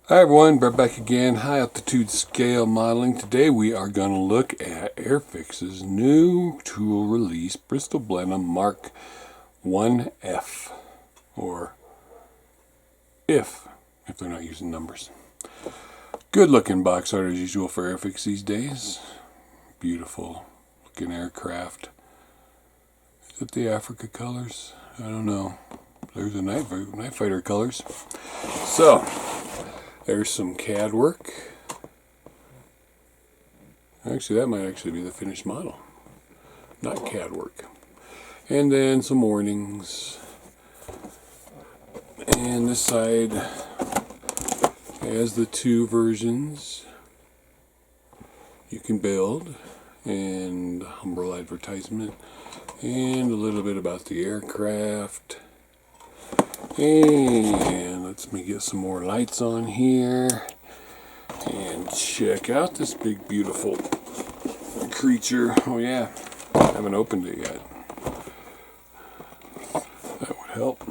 Hi everyone, Brett back again, high altitude scale modeling. Today we are going to look at Airfix's new tool release, Bristol Blenheim Mark 1F, or if they're not using numbers. Good looking box art as usual for Airfix these days. Beautiful looking aircraft. Is it the Africa colors? I don't know. There's the night fighter colors. So, there's some CAD work. Actually, that might actually be the finished model, not CAD work. And then some warnings. And this side has the two versions you can build, and humble advertisement, and a little bit about the aircraft. And let me get some more lights on here and check out this big beautiful creature. Oh yeah, I haven't opened it yet. That would help.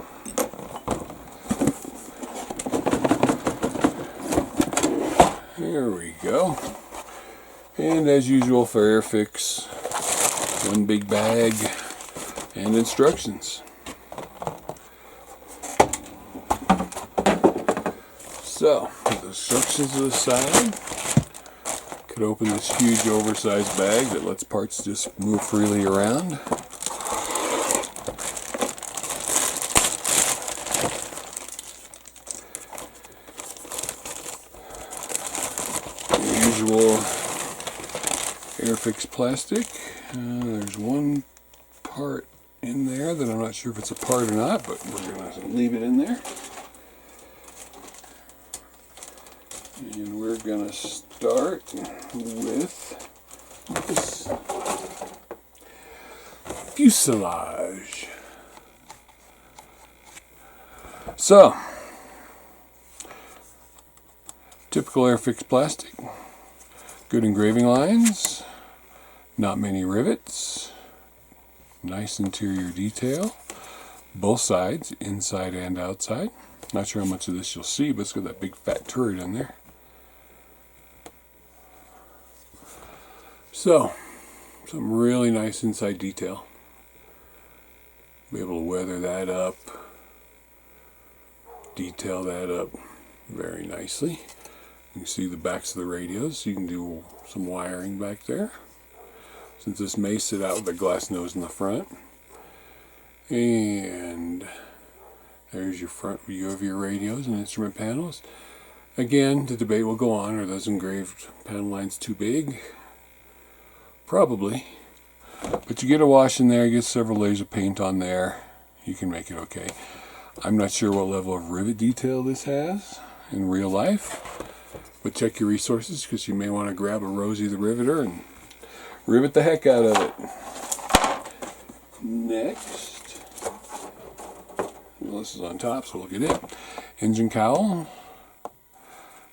There we go. And as usual for Airfix, one big bag and instructions. So, the instructions to the side. Could open this huge oversized bag that lets parts just move freely around. The usual Airfix plastic. There's one part in there that I'm not sure if it's a part or not, but we're going to leave it in there. And we're going to start with this fuselage. So, typical Airfix plastic, good engraving lines, not many rivets, nice interior detail, both sides, inside and outside. Not sure how much of this you'll see, but it's got that big fat turret in there. So, some really nice inside detail. Be able to weather that up, detail that up very nicely. You can see the backs of the radios, so you can do some wiring back there. Since this may sit out with a glass nose in the front. And there's your front view of your radios and instrument panels. Again, the debate will go on, are those engraved panel lines too big? Probably. But you get a wash in there, you get several layers of paint on there, you can make it okay. I'm not sure what level of rivet detail this has in real life, but check your resources because you may want to grab a Rosie the Riveter and rivet the heck out of it. Next, well, this is on top, so look at it. Engine cowl.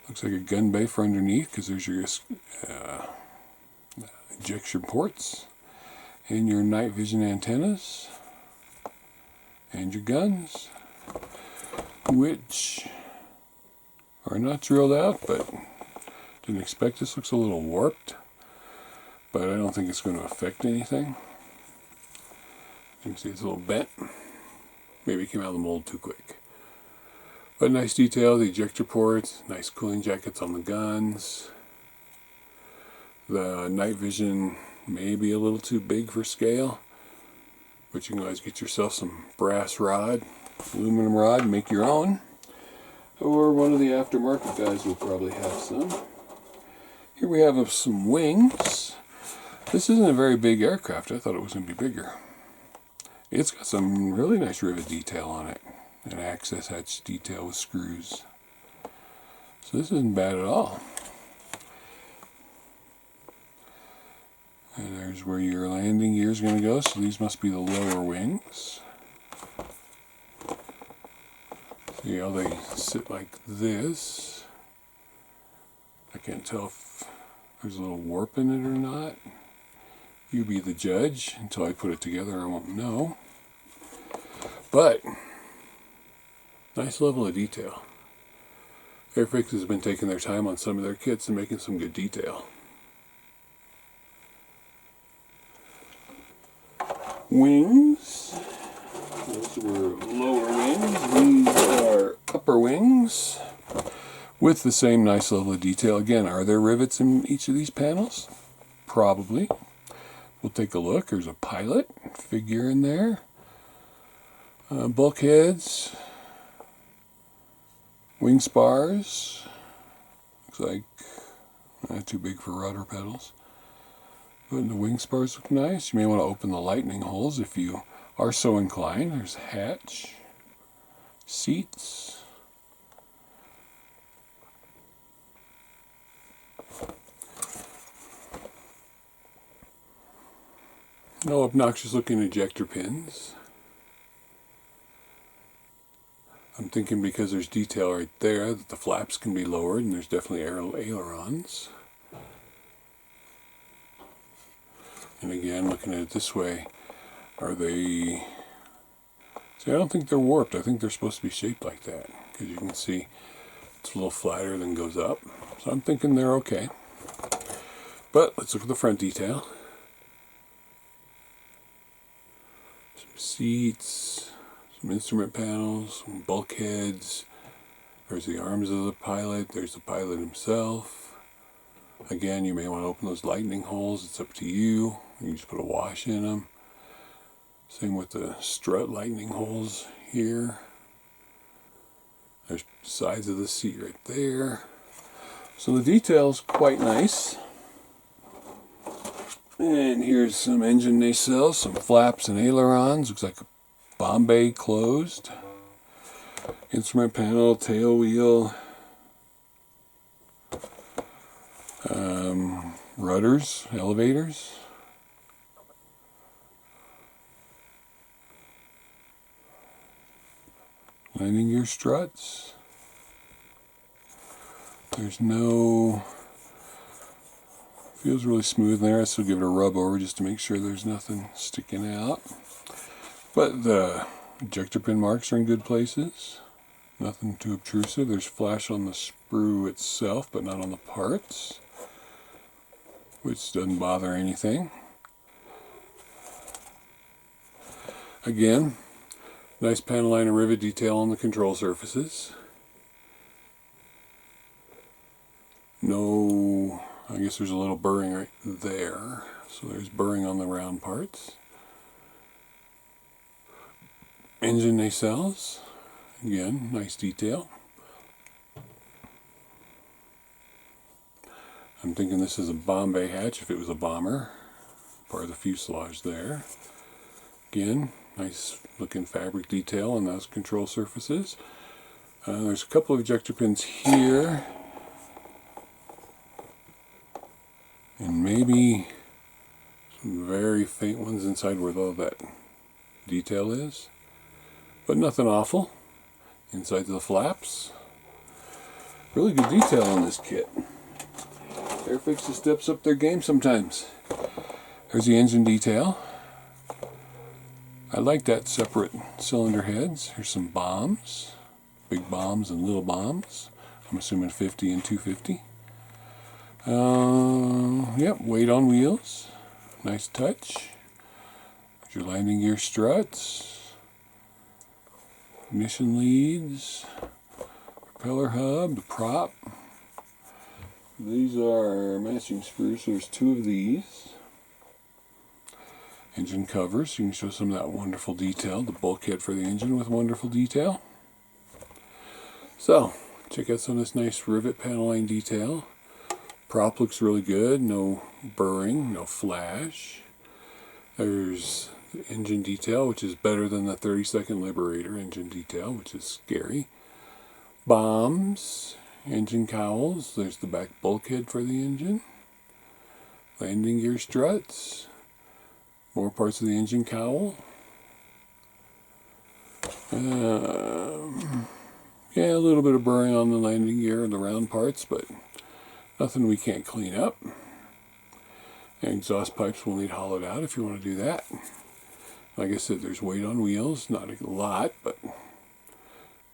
Looks like a gun bay for underneath because there's your ejection ports and your night vision antennas and your guns, which are not drilled out, but didn't expect this. Looks a little warped, but I don't think it's going to affect anything. You can see it's a little bent. Maybe it came out of the mold too quick. But nice detail, the ejector ports, nice cooling jackets on the guns. The night vision may be a little too big for scale, but you can always get yourself some brass rod, aluminum rod, and make your own. Or one of the aftermarket guys will probably have some. Here we have some wings. This isn't a very big aircraft. I thought it was going to be bigger. It's got some really nice rivet detail on it, and access hatch detail with screws. So this isn't bad at all. And there's where your landing gear is going to go, so these must be the lower wings. See how they sit like this. I can't tell if there's a little warp in it or not. You be the judge. Until I put it together, I won't know. But nice level of detail. Airfix has been taking their time on some of their kits and making some good detail. Wings. Those were lower wings. These are upper wings with the same nice level of detail. Again, are there rivets in each of these panels? Probably. We'll take a look. There's a pilot figure in there. Bulkheads. Wing spars. Looks like too big for rudder pedals. But the wing spars look nice. You may want to open the lightning holes if you are so inclined. There's a hatch. Seats. No obnoxious looking ejector pins. I'm thinking because there's detail right there that the flaps can be lowered, and there's definitely ailerons. And again, looking at it this way, are they... See, I don't think they're warped. I think they're supposed to be shaped like that, because you can see it's a little flatter than goes up. So I'm thinking they're okay. But let's look at the front detail. Some seats, some instrument panels, some bulkheads. There's the arms of the pilot. There's the pilot himself. Again, you may want to open those lightning holes. It's up to you. You can just put a wash in them. Same with the strut lightning holes here. There's sides of the seat right there. So the detail's quite nice. And here's some engine nacelles, some flaps and ailerons. Looks like a bomb bay closed. Instrument panel, tail wheel. Rudders, elevators. Landing gear struts. There's no... Feels really smooth there, so give it a rub over just to make sure there's nothing sticking out. But the ejector pin marks are in good places. Nothing too obtrusive. There's flash on the sprue itself, but not on the parts, which doesn't bother anything. Again, nice panel line and rivet detail on the control surfaces. No, I guess there's a little burring right there. So there's burring on the round parts. Engine nacelles. Again, nice detail. I'm thinking this is a Bombay hatch if it was a bomber. Part of the fuselage there. Again, nice looking fabric detail on those control surfaces. There's a couple of ejector pins here. And maybe some very faint ones inside where all that detail is. But nothing awful. Inside the flaps. Really good detail on this kit. Airfix just steps up their game sometimes. There's the engine detail. I like that separate cylinder heads. Here's some bombs. Big bombs and little bombs. I'm assuming 50 and 250. Yep, weight on wheels. Nice touch. There's your landing gear struts. Ignition leads. Propeller hub, the prop. These are matching sprues, so there's two of these. Engine covers, you can show some of that wonderful detail. The bulkhead for the engine with wonderful detail. So, check out some of this nice rivet panel line detail. Prop looks really good, no burring, no flash. There's the engine detail, which is better than the 30-second Liberator engine detail, which is scary. Bombs, engine cowls, there's the back bulkhead for the engine. Landing gear struts, more parts of the engine cowl. Yeah, a little bit of burring on the landing gear and the round parts, but nothing we can't clean up. And exhaust pipes will need hollowed out if you want to do that. Like I said, there's weight on wheels, not a lot, but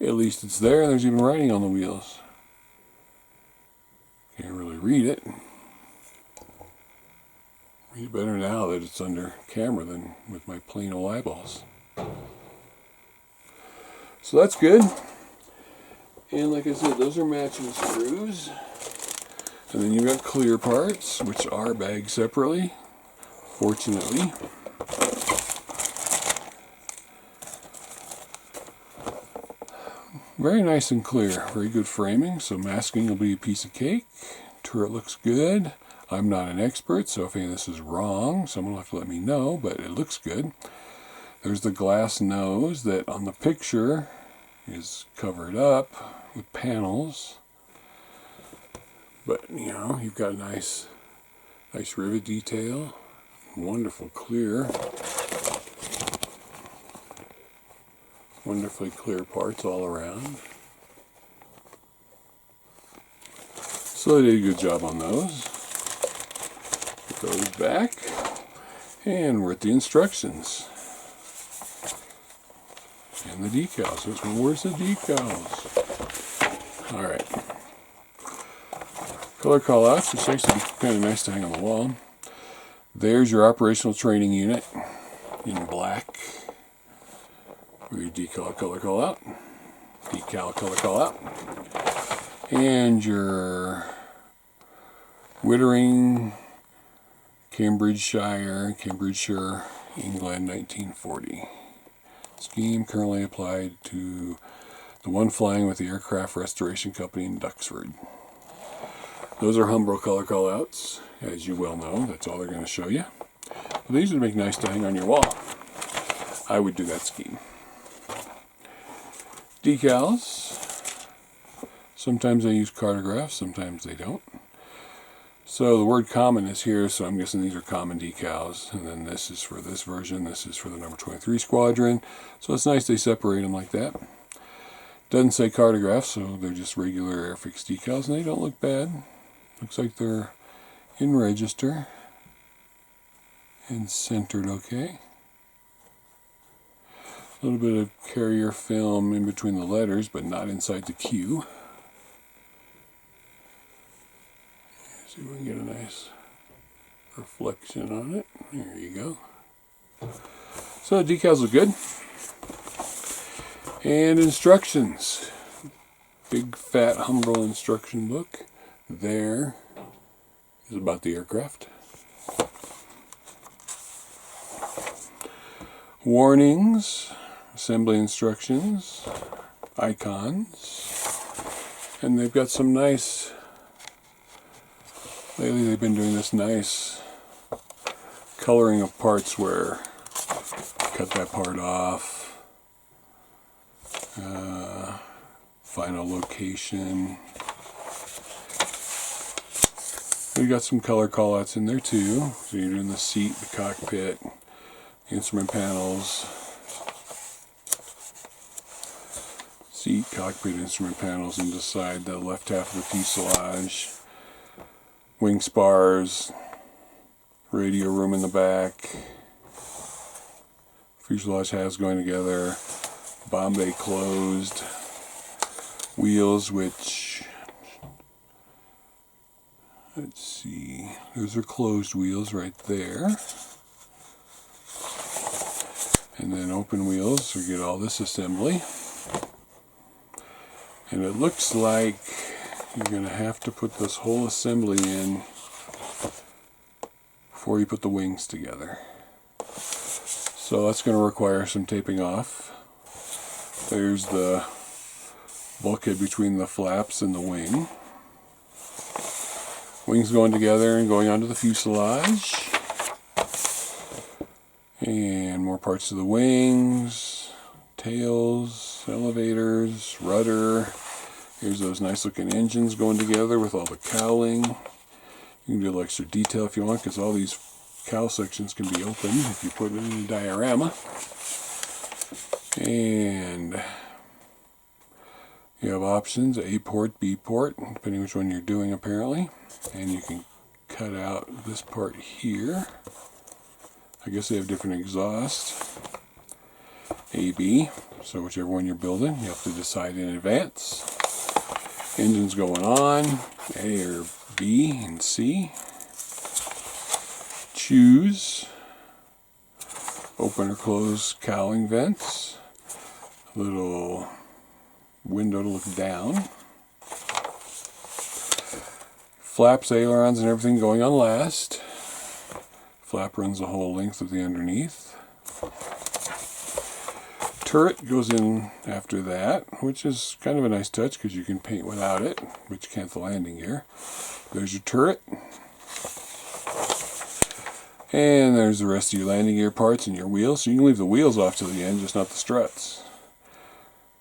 at least it's there. There's even writing on the wheels. Can't really read it. Read it better now that it's under camera than with my plain old eyeballs. So that's good. And like I said, those are matching screws. And then you've got clear parts, which are bagged separately, fortunately. Very nice and clear, very good framing, so masking will be a piece of cake. Turret looks good. I'm not an expert, so if any of this is wrong, someone will have to let me know, but it looks good. There's the glass nose that on the picture is covered up with panels. But, you know, you've got a nice rivet detail. Wonderful clear. Wonderfully clear parts all around. So they did a good job on those. Put those back. And we're at the instructions. And the decals. Where's the decals? Alright. Color callouts, which actually be kind of nice to hang on the wall. There's your operational training unit in black. Your decal color callout. Decal color callout. And your Wittering, Cambridgeshire, England, 1940. Scheme currently applied to the one flying with the Aircraft Restoration Company in Duxford. Those are Humbrol color callouts, as you well know. That's all they're going to show you. But these would make nice to hang on your wall. I would do that scheme. Decals. Sometimes they use cartographs, sometimes they don't. So the word common is here, so I'm guessing these are common decals. And then this is for this version, this is for the number 23 squadron. So it's nice they separate them like that. Doesn't say cartographs, so they're just regular Airfix decals, and they don't look bad. Looks like they're in register and centered okay. A little bit of carrier film in between the letters, but not inside the Q. See if we can get a nice reflection on it. There you go. So the decals look good. And instructions. Big fat Humbrol instruction book. There is about the aircraft. Warnings, assembly instructions, icons, and they've got some nice, lately they've been doing this nice coloring of parts where cut that part off, final location. We've got some color callouts in there too. So you're doing the seat, the cockpit, the instrument panels, seat, cockpit, instrument panels, and beside the left half of the fuselage, wing spars, radio room in the back, fuselage halves going together, bomb bay closed, wheels which, let's see, those are closed wheels right there. And then open wheels, so we get all this assembly. And it looks like you're going to have to put this whole assembly in before you put the wings together. So that's going to require some taping off. There's the bulkhead between the flaps and the wing. Wings going together and going onto the fuselage. And more parts of the wings, tails, elevators, rudder. Here's those nice looking engines going together with all the cowling. You can do a little extra detail if you want, because all these cowl sections can be opened if you put it in a diorama. And you have options, A port, B port, depending which one you're doing apparently. And you can cut out this part here. I guess they have different exhaust. A, B, so whichever one you're building, you have to decide in advance. Engines going on, A or B and C. Choose. Open or close cowling vents. A little window to look down. Flaps, ailerons, and everything going on last. Flap runs the whole length of the underneath. Turret goes in after that, which is kind of a nice touch because you can paint without it, but you can't the landing gear. There's your turret. And there's the rest of your landing gear parts and your wheels. So you can leave the wheels off to the end, just not the struts.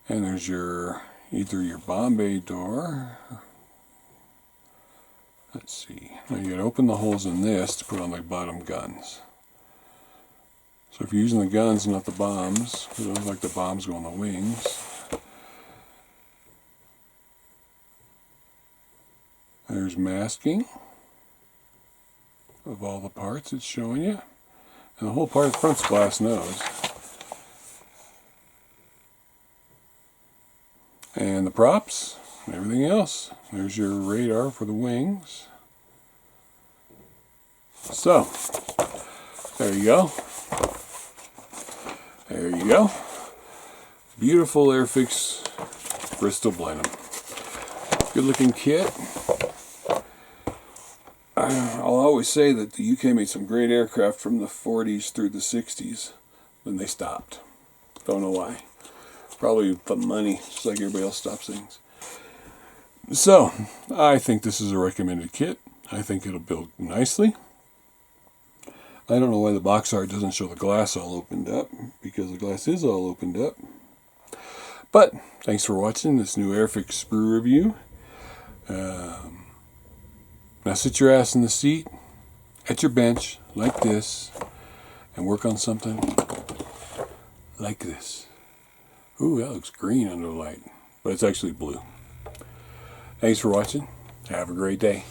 And there's your either your bomb bay door. Let's see. Now you gotta open the holes in this to put on the bottom guns. So if you're using the guns, not the bombs, it looks like the bombs go on the wings. There's masking of all the parts it's showing you. And the whole part of the front's glass nose. And the props, and everything else. There's your radar for the wings. So, there you go. There you go. Beautiful Airfix Bristol Blenheim. Good looking kit. I'll always say that the UK made some great aircraft from the 40s through the 60s. Then they stopped. Don't know why. Probably the money, just like everybody else stops things. So, I think this is a recommended kit. I think it'll build nicely. I don't know why the box art doesn't show the glass all opened up, because the glass is all opened up. But, thanks for watching this new Airfix Sprue review. Now sit your ass in the seat, at your bench, like this, and work on something like this. Ooh, that looks green under the light, but it's actually blue. Thanks for watching. Have a great day.